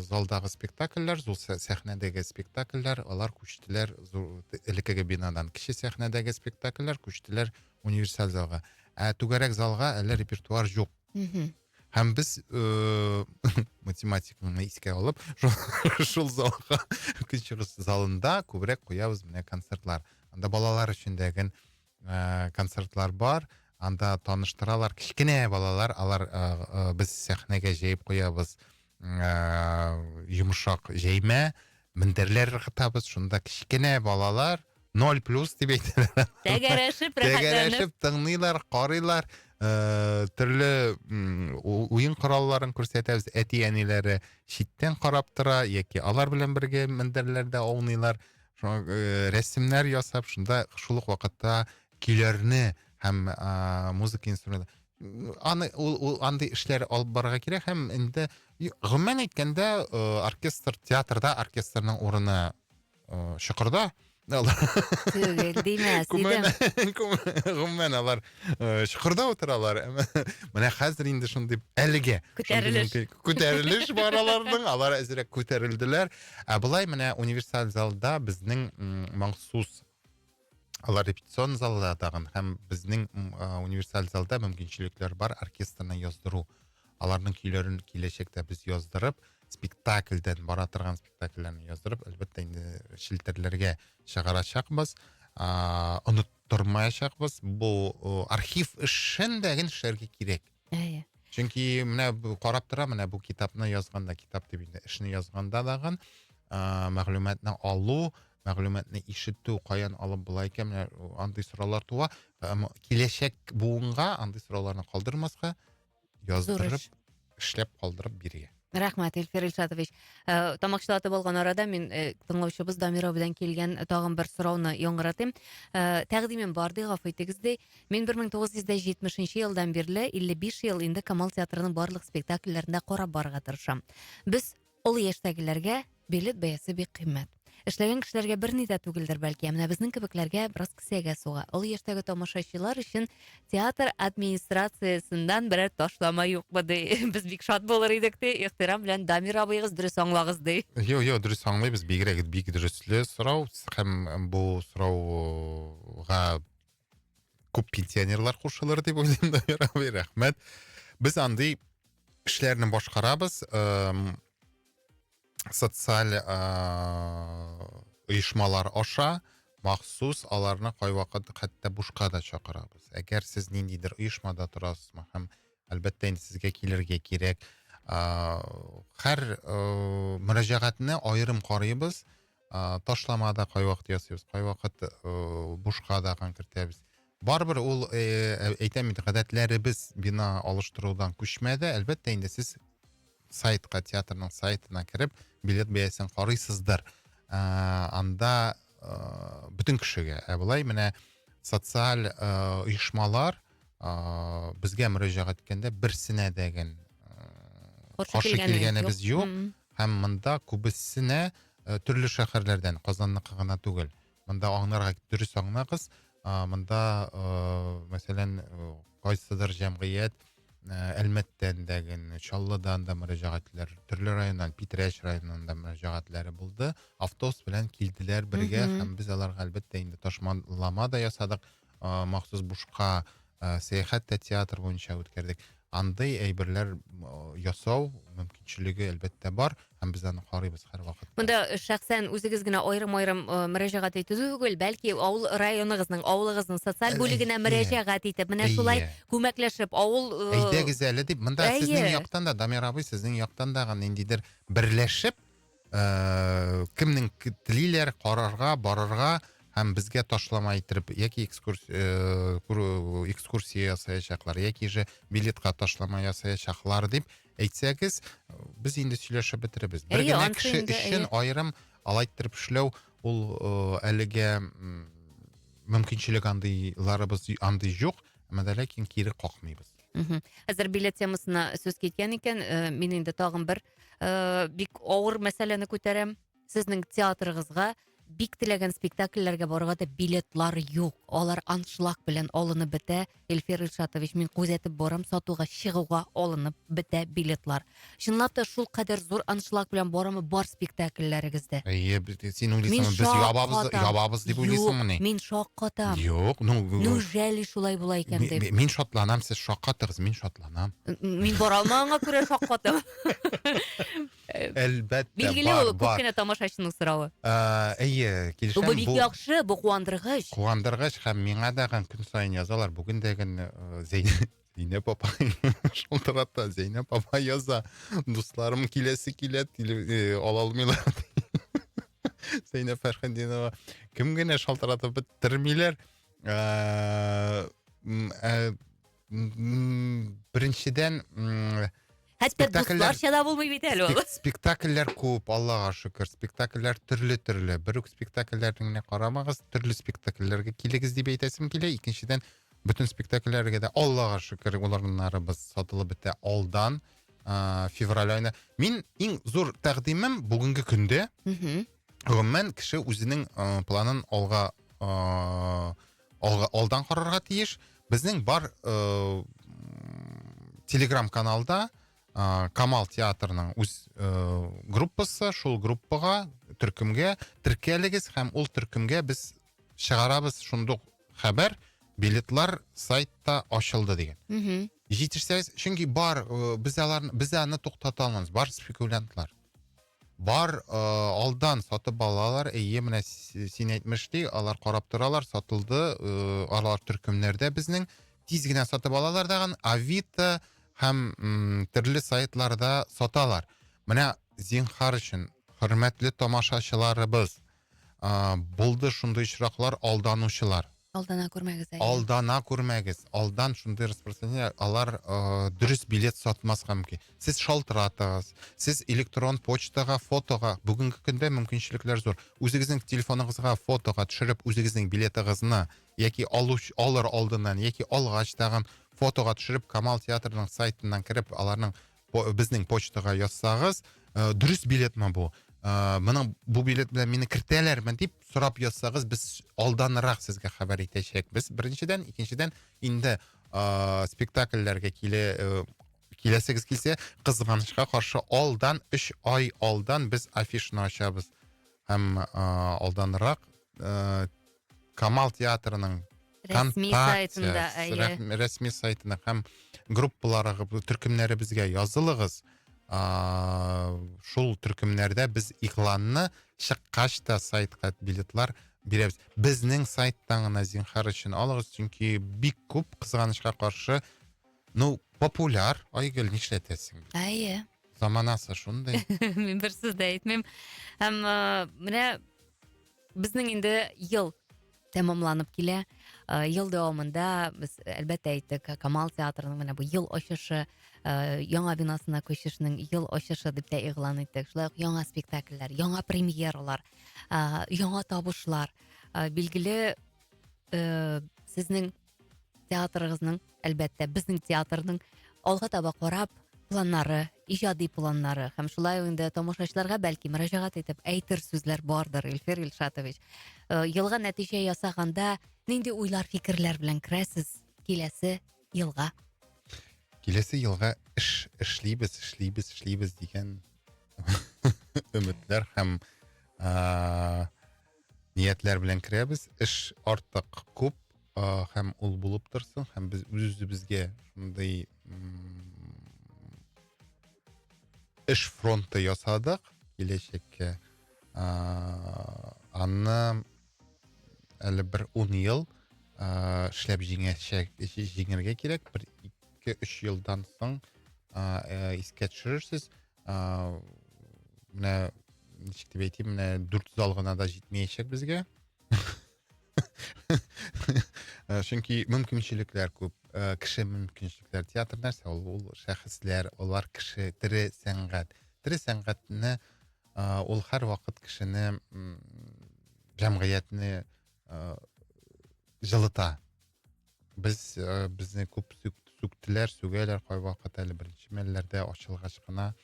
залдагы спектакльләр, зур сәхнәдәге спектакльләр, алар күчтеләр элеккеге бинадан кече сәхнәдәге спектакльләр күчтеләр универсаль залга. Түгәрәк залга әле репертуар юк. Һәм без математиканы искә алып, шул залга, кичегес залында күбрәк куябыз менә концертлар. Анда балалар өчен дәгән концертлар бар. Анда таныштыралар, кичкенә балалар, алар без сәхнәгә җәеп куябыз, йомшак җәймә, мендәрләр кытабыз, шунда кичкенә балалар 0+ дип әйтәләр. Тәгәрәшеп тыңлыйлар, карыйлар, төрле уен коралларын күрсәтәбез, әти-әниләре читтән карап тора, яки алар белән бергә мендәрләрдә ауныйлар, рәсемнәр ясап, шунда шул ук вакытта көйләрне һәм музыка инструменты. Андый эшләр алып барырга кирәк, һәм инде гомумән әйткәндә оркестр, театрда оркестрның урыны чокырда. Түгел димәс идем. Гомумән алар чокырда утыралар. Менә хәзер инде шундый әлегә күтәрелеш бар аларның, алар әзрәк күтәрелделәр. Булай менә универсаль залда безнең махсус алар репетицион залда тагын, һәм безнең универсаль залда мөмкинчелекләр бар оркестрны яздыру. Аларның көйләрен киләчәктә без яздырып, спектакльдән бара торган спектакльләрне яздырып, әлбәттә инде шелтерләргә чыгарачакбыз, оныттырмаячакбыз. Бу архив эшен дә эшләргә кирәк. Чөнки менә карап тора, менә бу китапны язганда, китап дип инде эшне язганда дагы мәгълүматны алу, мәгълүматны ишетү, каян алып була икән, менә андый сораулар туа. Киләчәк буынга андый сорауларны калдырмаска, яздырып, эшләп калдырып биргә. Рәхмәт, Илфир Илшатович. Тамакчылаты булган арада мин тыңлаучыбыз Дамира белән килгән тагын бер сорауны яңгыратыйм. Тәкъдимем бар ди, гафу итегез ди. Мин 1970 елдан бирле 55 ел инде Камал театрының барлык спектакльләрендә карап барырга тырышам. Без олы яшьтәгеләргә билет бәясе бик кыйммәт. эшләгән кешеләргә берни дә түгелдер бәлки. Менә безнең кебекләргә бераз кесәгә суга. Ул яшьтәге тамашачылар өчен театр администрациясеннән берәр ташлама юкмы ди. Без бик шат булыр идек ди. Ихтирам белән Дамир абыйгыз дөрес аңлагыз ди. Юк, дөрес аңлыйбыз. Бик дөрестле сорау. Һәм бу сорауга күп пенсионерлар кушылыр дип уйлыйм да, рәхмәт. Без андый эшләрне башкарабыз. Социаль оешмалар аша махсус аларны кайвакыт хәтта бушка да чакырабыз. Әгәр сез ниндидер оешмада торасызмы һәм әлбәттә инде сезгә килергә кирәк. Һәр мөрәҗәгатьне аерым карыйбыз. Ташламада кайвакыт ясыйбыз, кайвакыт бушка да кертәбез. Барбыр ул әйтәм инде гадәтләребез бина алыштырудан күчмәде. Әлбәттә инде сез сайтка, театрның сайтына кирип, билет бәясен карыйсыздыр. Анда бүтән кешегә, булай менә социаль оешмалар безгә мөрәҗәгать иткәндә берсенә дәген каршы килгәнебез юк. Һәм монда күбесенә төрле шәһәрләрдән, Казанныкы гына түгел. Монда аңнарга дөрес аңлагыз. Монда мәсәлән кайсыдыр җәмгыять Әлмәттән дәген, Чаллыдан да мөрәҗәгатьләр, төрле районнан, Питрәч районынан да мөрәҗәгатьләре булды. Автобус белән килделәр бергә һәм без аларга әлбәттә инде ташмалама да ясадык. Махсус бушка сәяхәт театр буенча үткәрдек. Андый әйберләр ясау мөмкинчелеге әлбәттә бар һәм без аны карыйбыз һәр вакыт. Монда шәхсән үзегез генә аерым мөрәҗәгать итү түгел, бәлки авыл районыгызның, авылыгызның социаль бүлегенә мөрәҗәгать итеп, менә шулай күмәкләшеп авыл әйдәгез әле дип, монда сезнең яктан да, Дамир абый, сезнең яктан да ниндидер берләшеп кемнең телиләр карарга, барырга һәм безгә ташлама итеп, яки экскурсия ясаячаклар, яки же билетка ташлама ясаячаклар дип әйтсәгез, без инде сөйләшеп бетеребез. Бер генә кеше өчен аерым алайтырып эшләү ул әлегә мөмкинчелек андыйларыбыз андый юк, әмма ләкин кире какмыйбыз. Хәзер билет темасына сүз киткән икән, мин инде тагын бер бик авыр мәсьәләне күтәрәм. Сезнең театрыгызга бик теләгән спектакльләргә барырга да билетлар юк. Алар аншлаг белән алынып бетә. Эльфир Илшатович, мин күзәтеп барам, сатуга чыгуга алынып бетә билетлар. Чынлап та шул кадәр зур аншлаг белән барамы бар спектакльләрегездә? Син уйлыйсыңмы, без ябабыз дип уйлыйсыңмы ни? Мин шаккатам. Юк, Жәли шулай була икән дип. Мин шатланам, сез шаккатыгыз, мин шатланам. Мин бара алмаганга күрә шаккатам. Әлбәттә, Билгеле ул күп кенә тамашачының сорауы. Килешәм, Бу бик яхшы, бу куандыргыч. Куандыргыч һәм миңа да көн сайын язалар. Бүген дәген Зәйнәп апа шалтырата, Зәйнәп апа яза. Дусларым киләсе килә, ала алмыйлар. Зәйнәп Фәрхәндинова кем генә шалтыратып бетермиләр. Беренчедән Хәтта дусларча да булмый бит әле ул. Спектакльләр күп, Аллага шөкер. Спектакльләр төрле. Бер үк спектакльләрне карамагыз, төрле спектакльләргә килегез дип әйтәсем килә. Икенчедән, бүтән спектакльләргә дә Аллага шөкер, уларнарыбыз сатылып бетә алдан, февраль айында. Мин иң зур тәкъдимем бүгенге көндә, гомумән кеше үзенең планын алдан карарга тиеш. Безнең бар Telegram каналда Камал театрының үз группасы, шул группага төркемгә теркәлегез һәм ул төркемгә без чыгарабыз шундук хәбәр, билетлар сайтта ачылды дигән. Җитешсәгез, чөнки бар без аны туктата алмабыз, бар спекулянтлар. Бар алдан сатып алалар, менә син әйтмешти, алар карап торалар, сатылды, алар төркемнәрдә безнең тиз генә сатып алалар даган, Авито һәм төрле сайтларда саталар. Менә зинһар өчен хөрмәтле тамашачыларыбыз, булды шундый очраклар, алданучылар. Алдана күрмәгез. Алдана күрмәгез. Алдан шундый распространение, алар дөрес билет сатмаска мөмкин. Сез шалтыратыгыз, сез электрон почтага, фотога, бүгенге көндә мөмкинчелекләр зур. Үзегезнең телефоныгызга фотога төшереп, үзегезнең билетыгызны яки алыр алдыннан, яки алгач тагын фотога төшереп, Камал театрының сайтыннан кирип, аларның безнең почтага язсагыз, дөрес билетме бу? Моның бу билет белән мине кертәләрме дип сорап язсагыз, без алданрак сезгә хәбәр итәчәкбез. Беренчедән, икенчедән, инде спектакльләргә киләсегез килсә, кызганычка каршы алдан 3 ай алдан без афишаны ачабыз. Һәм алданрак Камал театрының Рәсми сайтында, рәсми сайтына һәм группаларга төркемнәре безгә язылыгыз. Шул төркемнәрдә без игъланны чыккач та сайтка билетлар бирәбез. Безнең сайттан гына зинһар өчен алыгыз, чөнки бик күп кызганычка каршы, популяр, Айгөл, нишләтәсең? Әйе. Заманасы шундай. Мин бер сүз дә әйтмим. Һәм менә безнең инде ел тәмамланып килә. Ел дәвамында без әлбәттә әйттек, Камал театрының менә бу ел ачышы, яңа бинасына күчешнең ел ачышы дип тә игълан иттек. Шулай ук яңа спектакльләр, яңа премьералар, яңа табышлар. Билгеле, сезнең театрыгызның, әлбәттә безнең театрның алга таба карап планнары, иҗади планнары һәм шулай инде тамашачыларга бәлки мөрәҗәгать итеп әйтер сүзләр бардыр, Илфир Илшатович. Елга нәтиҗә ясаганда нинди уйлар, фикерләр белән керәсез киләсе елга? Киләсе елга эшлибез дигән өметләр һәм ниятләр белән керәбез. Эш артык күп һәм ул булып торсын, һәм без үзебезгә шундый эш фронты ясадык киләчәккә. Анны әле бер 10 ел эшләп җиңәргә кирәк. 2-3 елдан соң искә төшерерсез. Менә ничек дип әйтим, менә 4 зал гына да җитмәячәк безгә. Чөнки мөмкинчелекләр күп. Кеше мөмкинчелекләр. Театр нәрсә? Ул шәхесләр, алар кеше, тере сәнгать. Тере сәнгатьне ул һәр вакыт кешене, җәмгыятьне җылыта. Безне күп сүктеләр, сүгәләр кайвакыт әле беренче мәлләрдә ачылгач кына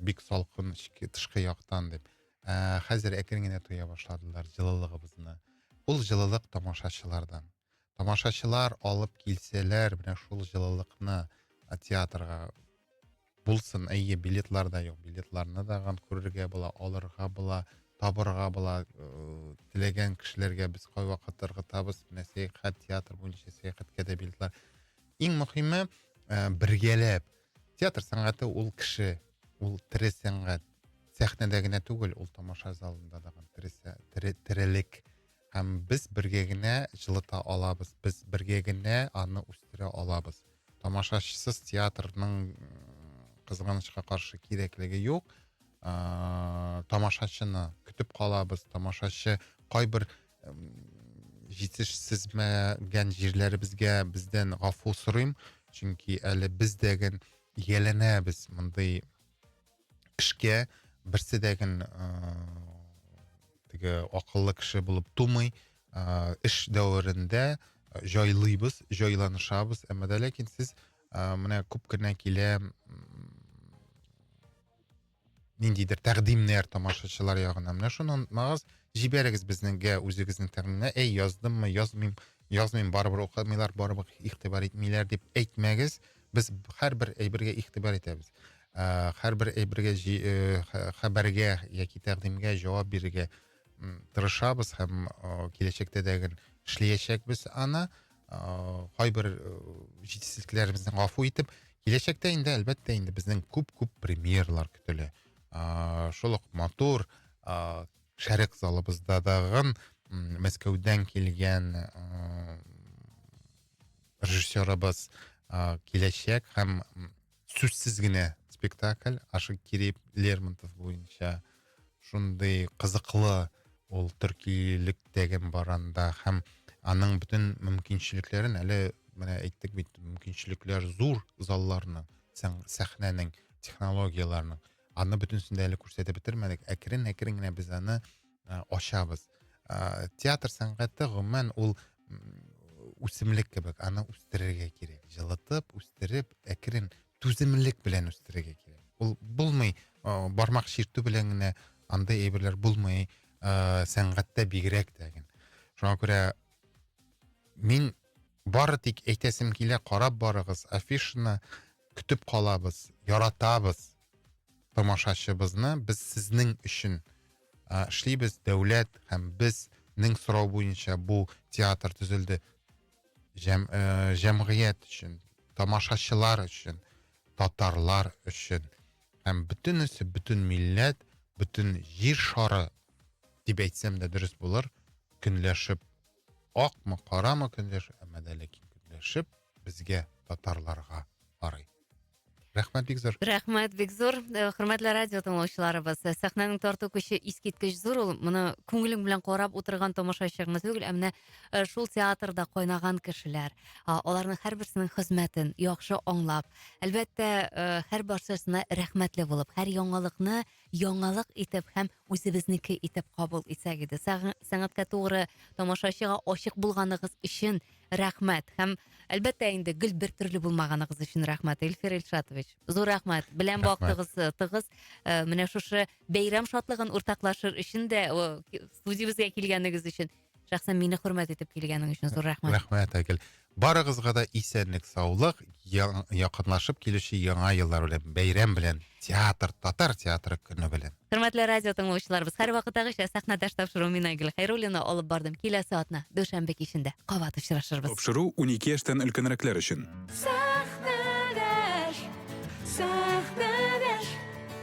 бик салкын тышкы яктан дип. Хәзер әкрен генә туя башладылар җылылыгыбызны. Ул җылылык тамашачылардан. Тамашачылар алып килсәләр, менә шул җылылыкны театрга булсын, әйе, билетлар да юк. Билетларны да күрергә була, алырга була, табырга була. Теләгән кешеләргә без кайвакыт ыргытабыз. Менә сәяхәт, театр буенча сәяхәткә дә билетлар. Иң мөһиме, бергәләп. Театр сәнгате ул кеше, ул тере сәнгать. Сәхнәдә генә түгел, ул тамаша залында да терелек. Һәм без бергә генә җылыта алабыз. Без бергә генә аны үстерә алабыз. Тамашачысыз театрның кызганычка каршы кирәклеге юк. Тамашачыны көтеп калабыз. Тамашачы кайбер җитешсезмәгән җирләребезгә бездән гафу сорыйм, чөнки әле без дәген яләнәбез мондый эшкә. Берсе дәген теге акыллы кеше булып тумый. Эш дәврендә җайлыйбыз, җайланышабыз. Әмма дә ләкин сез менә күп кенә килә ниндидер тәкъдимнәр тамашачылар ягына. Менә шуны магыз җибәрегез безнеңгә үзегезнең тәкъдимне. Яздыммы, язмыйм, барыбер укымыйлар, барыбер игътибар итмиләр дип әйтмәгез. Без һәрбер әйбергә игътибар итәбез. Һәрбер әйбергә хәбәргә яки тәкъдимгә җавап бирергә тырышабыз һәм киләчәктә дәген эшләячәкбез аны. Кайбер җитешсезлекләребезне гафу итеп, киләчәктә инде әлбәттә инде безнең күп премьерлар көтелә. Шул ук матур шәрек залыбызда дагы Мәскәүдән килгән режиссерыбыз киләчәк һәм сүзсез генә спектакль Ашык Кирип Лермонтов буенча шундый кызыклы ул төркилектәге баранда һәм аның бүтән мөмкинчелекләрен әле менә әйттек бит, мөмкинчелекләр зур залларны, сәхнәнең технологияларның аны бөтенсендә әле күрсәтеп бетермәдек. Әкрен генә без аны ачабыз. Театр сәнгате гомумән ул үсемлек кебек, аны үстерергә кирәк. Җылытып, үстереп, әкрен түземлек белән үстерергә кирәк. Ул булмый бармак ширтү белән генә андай әйберләр булмый, сәнгатьтә бигрәк дигән. Шуңа күрә мин бары тик әйтәсем килә, карап барыгыз, афишаны көтеп калабыз, яратабыз тамашачыбызны, без сезнең өчен эшлибез, дәүләт һәм безнең сорау буенча бу театр төзелде. Җәмгыять өчен, тамашачылар өчен, татарлар өчен һәм бөтенесе, бөтен милләт, бөтен җир шары дип әйтсәм дә дөрес булыр, көнләшеп, акмы, карамы көнләшеп, әмма дә ләкин көнләшеп безгә татарларга карый. Рәхмәт бик зур. Рәхмәт бик зур. Хөрмәтле радио тыңлаучыларыбыз, сәхнәнең тарту көче искиткеч зур ул. Моны күңелең белән карап утырган тамашачы гына түгел, ә менә шул театрда кайнаган кешеләр, аларның һәрберсенең хезмәтен яхшы аңлап, әлбәттә, һәр барчасына рәхмәтле булып, һәр яңалыкны яңалык итеп һәм үзебезнеке итеп кабул итсәк иде. Сәнгатькә тугры тамашачыга ачык булганыгыз өчен рәхмәт. Һәм әлбәттә инде гел бер төрле булмаганыгыз өчен рәхмәт, Эльфир Илшатович. Зур рәхмәт. Белән бактыгыз тыгыз. Менә шушы бәйрәм шатлыгын уртаклашыр өчен дә, студиябызга килгәнегез өчен, шәхсән мине хөрмәт итеп килгәнең өчен зур рәхмәт. Рәхмәт, Әгел. Барыгызга да исәнлек, саулык, якынлашып килүче яңа еллар белән, бәйрәм белән, театр, татар театры көне белән. Хөрмәтле радио тыңлаучыларыбыз, һәр вакыттагыча сәхнәдәш тапшыру мин Айгөл Хәйруллина алып бардым. Киләсе атна дүшәмбе кичендә кабат очрашырбыз. Тапшыру 12 яшьтән өлкәнрәкләр өчен. Sen